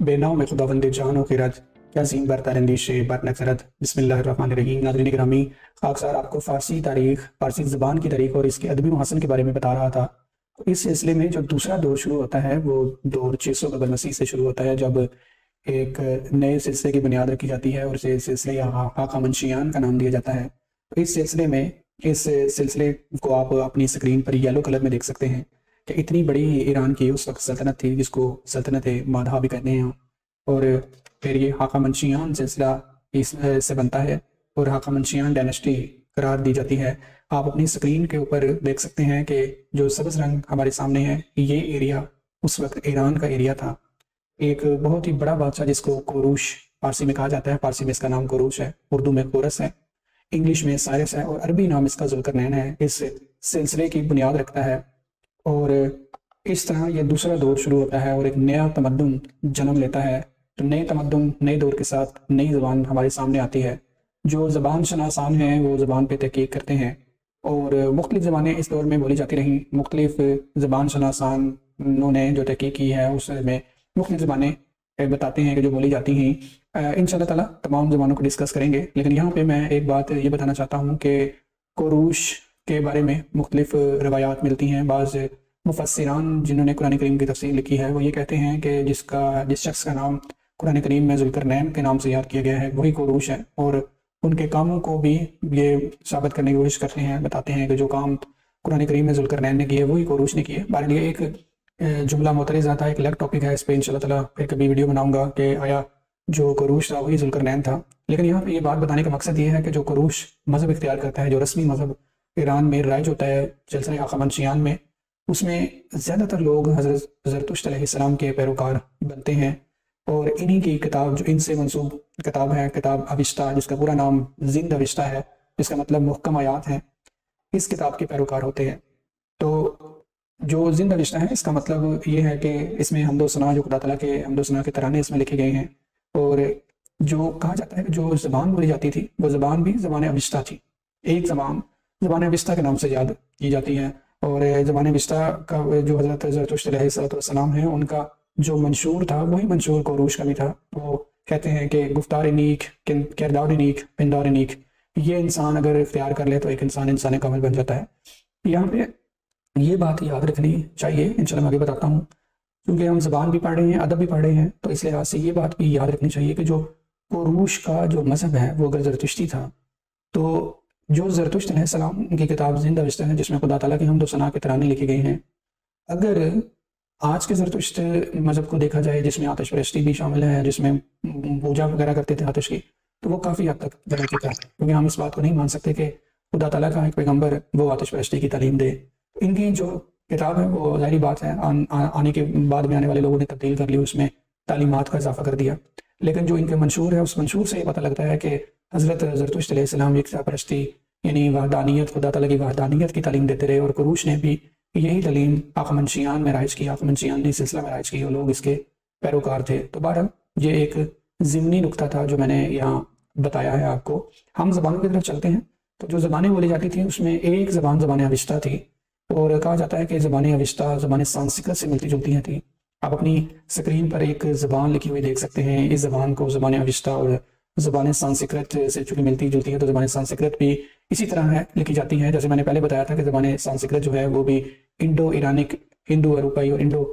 بے نام خداوند جان و خیرت، کیا عظیم برتر اندیش بر نظرت۔ بسم اللہ الرحمن الرحیم۔ ناظرین گرامی، خاکسار آپ کو فارسی تاریخ، فارسی زبان کی تاریخ اور اس کے ادبی محسن کے بارے میں بتا رہا تھا۔ اس سلسلے میں جو دوسرا دور شروع ہوتا ہے وہ دور 600 قبل مسیح سے شروع ہوتا ہے، جب ایک نئے سلسلے کی بنیاد رکھی جاتی ہے اور اسے سلسلے ہخامنشیان کا نام دیا جاتا ہے۔ اس سلسلے کو آپ اپنی اسکرین پر یلو کلر میں دیکھ سکتے ہیں کہ اتنی بڑی ایران کی اس وقت سلطنت تھی جس کو سلطنت مادھا بھی کہتے ہیں، اور پھر یہ ہخامنشیان سلسلہ اس سے بنتا ہے اور ہخامنشیان ڈائنسٹی قرار دی جاتی ہے۔ آپ اپنی اسکرین کے اوپر دیکھ سکتے ہیں کہ جو سبز رنگ ہمارے سامنے ہے، یہ ایریا اس وقت ایران کا ایریا تھا۔ ایک بہت ہی بڑا بادشاہ جس کو کوروش فارسی میں کہا جاتا ہے، فارسی میں اس کا نام کوروش ہے، اردو میں کورس ہے، انگلش میں سائرس ہے اور عربی نام اس کا ذوالقرنین ہے، اس سلسلے کی بنیاد رکھتا ہے۔ اور اس طرح یہ دوسرا دور شروع ہوتا ہے اور ایک نیا تمدن جنم لیتا ہے۔ تو نئے تمدن، نئے دور کے ساتھ نئی زبان ہمارے سامنے آتی ہے۔ جو زبان شناسان ہیں وہ زبان پہ تحقیق کرتے ہیں اور مختلف زبانیں اس دور میں بولی جاتی رہیں۔ مختلف زبان شناسانوں نے جو تحقیق کی ہے اس میں مختلف زبانیں بتاتے ہیں کہ جو بولی جاتی ہیں۔ انشاءاللہ تعالیٰ تمام زبانوں کو ڈسکس کریں گے، لیکن یہاں پہ میں ایک بات یہ بتانا چاہتا ہوں کہ کوروش کے بارے میں مختلف روایات ملتی ہیں۔ بعض مفسران جنہوں نے قرآن کریم کی تفسیر لکھی ہے وہ یہ کہتے ہیں کہ جس شخص کا نام قرآن کریم میں ذوالقرنین کے نام سے یاد کیا گیا ہے وہی کوروش ہے، اور ان کے کاموں کو بھی یہ ثابت کرنے کی کوشش کرتے ہیں، بتاتے ہیں کہ جو کام قرآن کریم میں ذوالقرنین نے کیے وہی کوروش نے کیے۔ بہرحال یہ ایک جملہ معترض آتا ہے، ایک الگ ٹاپک ہے، اس پہ انشاءاللہ تعالیٰ پھر کبھی ویڈیو بناؤں گا کہ آیا جو کوروش تھا وہی ذوالقرنین تھا۔ لیکن یہاں پہ یہ بات بتانے کا مقصد یہ ہے کہ جو کوروش مذہب اختیار کرتا ہے، جو رسمی مذہب ایران میں رائج ہوتا ہے سلسلہ ہخامنشیان میں، اس میں زیادہ تر لوگ حضرت زرتشت علیہ السلام کے پیروکار بنتے ہیں، اور انہی کی کتاب جو ان سے منسوب کتاب ہے، کتاب اوشتا، جس کا پورا نام زند اوشتا ہے، جس کا مطلب محکم آیات ہے، اس کتاب کے پیروکار ہوتے ہیں۔ تو جو زند اوشتا ہے اس کا مطلب یہ ہے کہ اس میں حمد و ثنا، جو خدا تعالیٰ کے حمد و ثنا کے ترانے اس میں لکھے گئے ہیں، اور جو کہا جاتا ہے کہ جو زبان بولی جاتی تھی وہ زبان بھی زبان اوشتا تھی۔ ایک زبان اوشتا کے نام سے یاد کی جاتی ہے، اور زبان اوشتا کا جو حضرت زرتشت علیہ السلام ہیں ان کا جو منشور تھا وہی منشور کوروش کا بھی تھا۔ وہ کہتے ہیں کہ گفتار نیک، کردار نیک، پندار نیک، یہ انسان اگر اختیار کر لے تو ایک انسان کامل بن جاتا ہے۔ یہاں پہ یہ بات یاد رکھنی چاہیے، انشاءاللہ میں آگے بتاتا ہوں، کیونکہ ہم زبان بھی پڑھ رہے ہیں، ادب بھی پڑھ رہے ہیں، تو اس لحاظ سے یہ بات بھی یاد رکھنی چاہیے کہ جو کوروش کا جو مذہب ہے وہ اگر زرتشتی تھا، تو جو زرتشت علیہ السلام کی کتاب زند اوشتا ہے جس میں خدا تعالیٰ کے حمد و ثنا کے ترانے لکھے گئے ہیں، اگر آج کے زرتشت مذہب کو دیکھا جائے جس میں آتش پرستی بھی شامل ہے، جس میں پوجا وغیرہ کرتے تھے آتش کی، تو وہ کافی حد تک بدل چکا ہے، کیونکہ ہم اس بات کو نہیں مان سکتے کہ خدا تعالیٰ کا ایک پیغمبر وہ آتش پرستی کی تعلیم دے۔ ان کی جو کتاب ہے وہ ظاہری بات ہے آنے کے بعد میں آنے والے لوگوں نے تبدیل کر لی، اس میں تعلیمات کا اضافہ کر دیا، لیکن جو ان کے منشور ہے اس منشور سے یہ پتہ لگتا ہے کہ حضرت زرتشت علیہ السلام یکتا پرستی یعنی وحدانیت، خدا تعالیٰ کی وحدانیت کی تعلیم دیتے رہے، اور کوروش نے بھی یہی تعلیم ہخامنشیان میں رائج کی، ہخامنشیانی سلسلہ میں رائج کی، اور لوگ اس کے پیروکار تھے۔ تو بہرحال یہ ایک ضمنی نقطہ تھا جو میں نے یہاں بتایا ہے آپ کو۔ ہم زبانوں کی طرف چلتے ہیں، تو جو زبانیں بولی جاتی تھیں اس میں ایک زبان اوشتا تھی، اور کہا جاتا ہے کہ زبان اوشتا زبان سانسکرت سے ملتی جلتی ہیں تھیں۔ آپ اپنی اسکرین پر ایک زبان لکھی ہوئی دیکھ سکتے ہیں، اس زبان کو زبان اوشتا اور زبان سانسکرت سے چونکہ ملتی جلتی ہے تو زبان سانسکرت بھی اسی طرح ہے لکھی جاتی ہے، جیسے میں نے پہلے بتایا تھا کہ زبان سانسکرت جو ہے وہ بھی انڈو ایرانک، ہندو اروپائی اور انڈو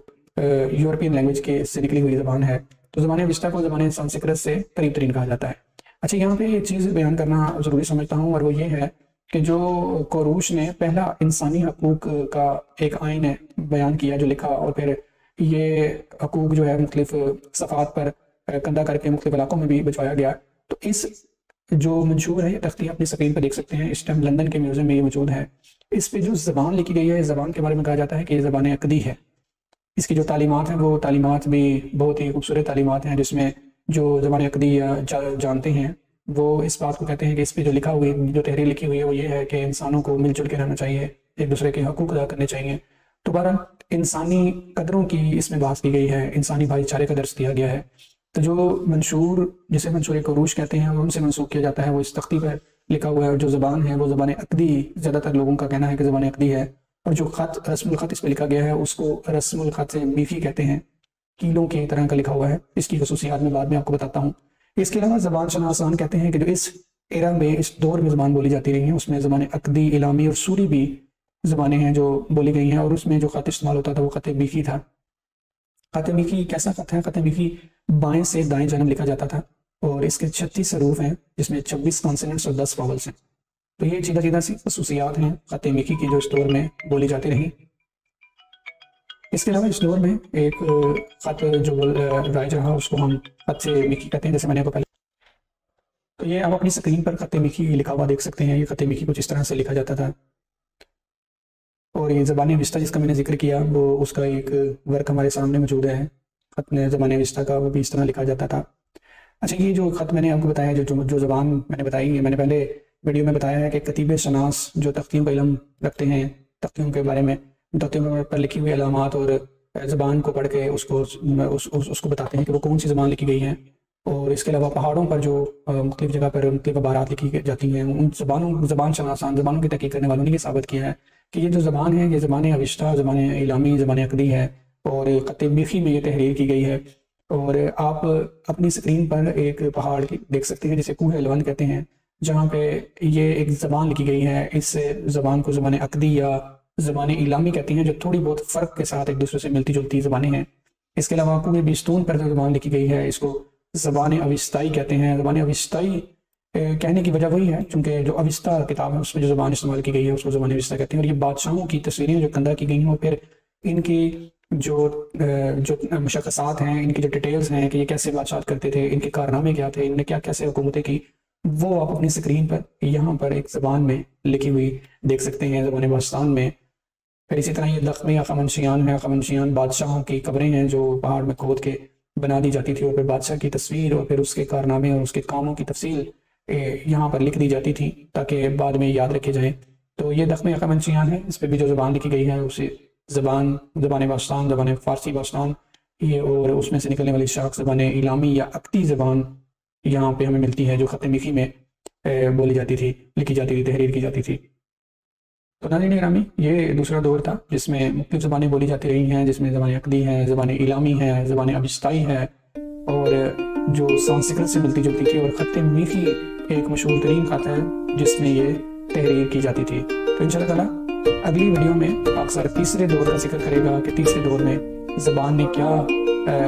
یورپین لینگویج کے سے نکلی ہوئی زبان ہے۔ تو زبان اوشتا کو زبان سانسکرت سے قریب ترین کہا جاتا ہے۔ اچھا، یہاں پہ ایک چیز بیان کرنا ضروری سمجھتا ہوں، اور وہ یہ ہے کہ جو کوروش نے پہلا انسانی حقوق کا ایک آئین بیان کیا جو لکھا، اور پھر یہ حقوق جو ہے مختلف صفحات پر کندہ کر کے مختلف علاقوں میں بھی بچوایا گیا۔ تو اس جو منشور ہے، یہ تختی اپنی اسکرین پر دیکھ سکتے ہیں، اس ٹائم لندن کے میوزیم میں یہ موجود ہے۔ اس پہ جو زبان لکھی گئی ہے، اس زبان کے بارے میں کہا جاتا ہے کہ یہ زبان عقدی ہے۔ اس کی جو تعلیمات ہیں وہ تعلیمات بھی بہت ہی خوبصورت تعلیمات ہیں، جس میں جو زبان عقدی جانتے ہیں وہ اس بات کو کہتے ہیں کہ اس پہ جو لکھا ہوئی جو تحریر لکھی ہوئی ہے وہ یہ ہے کہ انسانوں کو مل جل کے رہنا چاہیے، ایک دوسرے کے حقوق ادا کرنے چاہیے۔ تو بہرحال انسانی قدروں کی اس میں بات کی گئی ہے، انسانی بھائی چارے کا درس دیا گیا ہے۔ تو جو منشور جسے منشور کوروش کہتے ہیں اور ان سے منسوخ کیا جاتا ہے وہ اس تختی پر لکھا ہوا ہے، اور جو زبان ہے وہ زبان عقدی، زیادہ تر لوگوں کا کہنا ہے کہ زبان عقدی ہے، اور جو خط رسم الخط اس پہ لکھا گیا ہے اس کو رسم الخط میفی کہتے ہیں۔ کیلوں کی طرح کا لکھا ہوا ہے، اس کی خصوصیات میں بعد میں آپ کو بتاتا ہوں۔ اس کے علاوہ زبان شناسان کہتے ہیں کہ جو اس ایرا میں، اس دور میں زبان بولی جاتی رہی ہیں، اس میں زبان عقدی، اعلامی اور سوری بھی زبانیں ہیں جو بولی گئی ہیں، اور اس میں جو خط استعمال ہوتا تھا وہ خط میخی تھا۔ خط میخی کیسا خط ہے؟ خط میخی بائیں سے دائیں جانب لکھا جاتا تھا، اور اس کے 36 حروف ہیں جس میں 26 کانسوننٹس اور 10 واولس ہیں۔ تو یہ سیدھا سی خصوصیات ہیں خط میخی کی جو اس دور میں بولی جاتی رہی۔ اس کے علاوہ اس دور میں ایک خط جو رائج رہا اس کو ہم خط میخی کہتے ہیں، جیسے میں نے پہلے۔ تو یہ آپ اپنی اسکرین پر خط میخی لکھا ہوا دیکھ سکتے ہیں۔ یہ خط میخی کچھ اس طرح سے لکھا جاتا تھا، اور یہ زبان اوسطی جس کا میں نے ذکر کیا وہ اس کا ایک ورک ہمارے سامنے موجود ہے۔ خط زبان اوسطی کا وہ بھی اس طرح لکھا جاتا تھا۔ اچھا، یہ جو خط میں نے آپ کو بتایا، جو زبان میں نے بتائی ہے، میں نے پہلے ویڈیو میں بتایا ہے کہ کتیب شناس جو تختیوں کا علم رکھتے ہیں، تختیوں کے بارے میں، تختیوں پر لکھی ہوئی علامات اور زبان کو پڑھ کے اس کو بتاتے ہیں کہ وہ کون سی زبان لکھی گئی ہے۔ اور اس کے علاوہ پہاڑوں پر جو مختلف جگہ پر مختلف عبارات لکھی جاتی ہیں، ان زبان شناسان، زبانوں کی تحقیق کرنے والوں نے یہ ثابت کیا ہے کہ یہ جو زبان ہے یہ زبان اوسطی، زبان اعلامی، زبان عقدی ہے، اور خط میخی میں یہ تحریر کی گئی ہے۔ اور آپ اپنی اسکرین پر ایک پہاڑ دیکھ سکتے ہیں جسے کوہ الوند کہتے ہیں، جہاں پہ یہ ایک زبان لکھی گئی ہے۔ اس زبان کو زبان عقدی یا زبان اعلامی کہتے ہیں، جو تھوڑی بہت فرق کے ساتھ ایک دوسرے سے ملتی جلتی زبانیں ہیں۔ اس کے علاوہ کوہ بیستون پر جو زبان لکھی گئی ہے اس کو زبان اوسطی کہتے ہیں۔ زبان اوسطی کہنے کی وجہ وہی ہے چونکہ جو اوسطی کتاب ہے اس میں جو زبان استعمال کی گئی ہے اس کو زبان اوسطی کہتے ہیں۔ اور یہ بادشاہوں کی تصویریں جو کندہ کی گئی ہیں، اور پھر ان کی جو مشخصات ہیں، ان کی جو ڈیٹیلز ہیں کہ یہ کیسے بادشاہت کرتے تھے، ان کے کارنامے کیا تھے، ان نے کیا کیسے حکومتیں کی، وہ آپ اپنی اسکرین پر یہاں پر ایک زبان میں لکھی ہوئی دیکھ سکتے ہیں، زبان باستان میں۔ پھر اسی طرح یہ لخمے یا خمنشیان ہیں۔ خمنشیان بادشاہوں کی قبریں ہیں جو پہاڑ میں کھود کے بنا دی جاتی تھی، اور پھر بادشاہ کی تصویر اور پھر اس کے کارنامے اور اس کے کاموں کی تفصیل یہاں پر لکھ دی جاتی تھی تاکہ بعد میں یاد رکھے جائیں۔ تو یہ لخمے یا خمنشیان ہے، اس پہ بھی جو زبان لکھی گئی ہے اسی زبان باستان، زبان فارسی باستان، یہ اور اس میں سے نکلنے والی شاخ زبان اعلامی یا عقدی زبان یہاں پہ ہمیں ملتی ہے، جو خط میخی میں بولی جاتی تھی، لکھی جاتی تھی، تحریر کی جاتی تھی۔ تو ناظرین گرامی، یہ دوسرا دور تھا جس میں مختلف زبانیں بولی جاتی رہی ہیں، جس میں زبان عقدی ہے، زبان اعلامی ہے، زبان اوسطی ہے، اور جو سنسکرت سے ملتی جلتی تھی، اور خط میخی ایک مشہور ترین خط ہے جس میں یہ تحریر کی جاتی تھی۔ تو انشاءاللہ تعالیٰ اگلی ویڈیو میں اکثر تیسرے دور کا ذکر کرے گا کہ تیسرے دور میں زبان میں کیا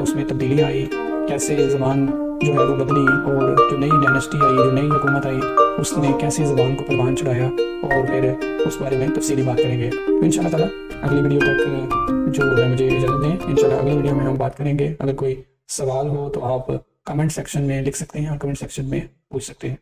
اس میں تبدیلی آئی، کیسے زبان جو ہے وہ بدلی، اور جو نئی ڈائنسٹی آئی، جو نئی حکومت آئی، اس نے کیسے زبان کو پروان چڑھایا، اور پھر اس بارے میں تفصیلی بات کریں گے۔ تو انشاءاللہ تعالیٰ اگلی ویڈیو تک جو ہے مجھے اجازت دیں، انشاءاللہ اگلی ویڈیو میں ہم بات کریں گے۔ اگر کوئی سوال ہو تو آپ کمنٹ سیکشن میں لکھ سکتے ہیں اور کمنٹ سیکشن میں پوچھ سکتے ہیں۔